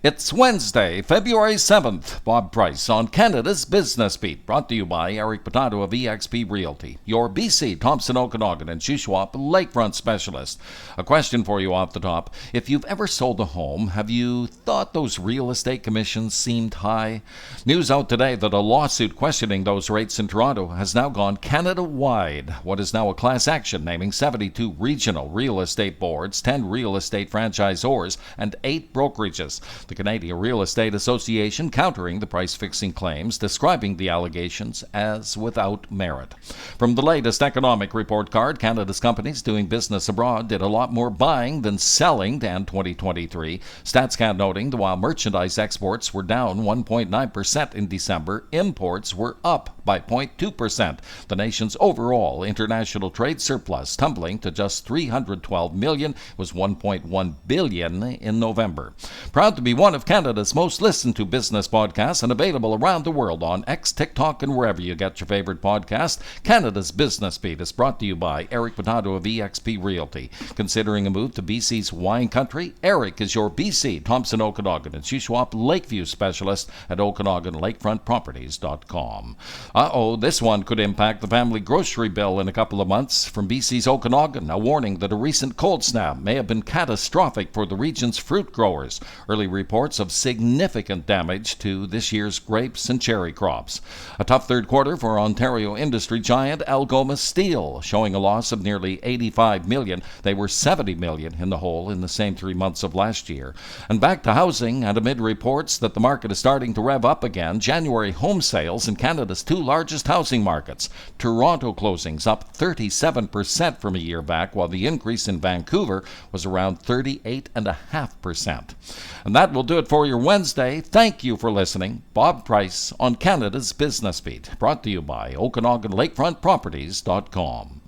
It's Wednesday, February 7th. Bob Price on Canada's Business Beat, brought to you by Eric Patato of eXp Realty, your BC, Thompson, Okanagan, and Shuswap lakefront specialist. A question for you off the top. If you've ever sold a home, have you thought those real estate commissions seemed high? News out today that a lawsuit questioning those rates in Toronto has now gone Canada-wide. What is now a class action naming 72 regional real estate boards, 10 real estate franchisors, and 8 brokerages. The Canadian Real Estate Association countering the price-fixing claims, describing the allegations as without merit. From the latest economic report card, Canada's companies doing business abroad did a lot more buying than selling to end 2023. StatsCan noting that while merchandise exports were down 1.9% in December, imports were up by 0.2%. The nation's overall international trade surplus tumbling to just $312 million, was $1.1 billion in November. Proud to be one of Canada's most listened to business podcasts and available around the world on X, TikTok, and wherever you get your favorite podcast. Canada's Business Beat is brought to you by Eric Patato of eXp Realty. Considering a move to BC's wine country? Eric is your BC, Thompson, Okanagan, and Shuswap Lakeview specialist at OkanaganLakefrontProperties.com. This one could impact the family grocery bill in a couple of months. From BC's Okanagan, a warning that a recent cold snap may have been catastrophic for the region's fruit growers. Early reports of significant damage to this year's grapes and cherry crops. A tough third quarter for Ontario industry giant Algoma Steel, showing a loss of nearly $85 million. They were $70 million in the hole in the same 3 months of last year. And back to housing, and amid reports that the market is starting to rev up again, January home sales in Canada's 2 largest housing markets. Toronto closings up 37% from a year back, while the increase in Vancouver was around 38.5%. And that will do it for your Wednesday. Thank you for listening. Bob Price on Canada's Business Beat, brought to you by OkanaganLakefrontProperties.com.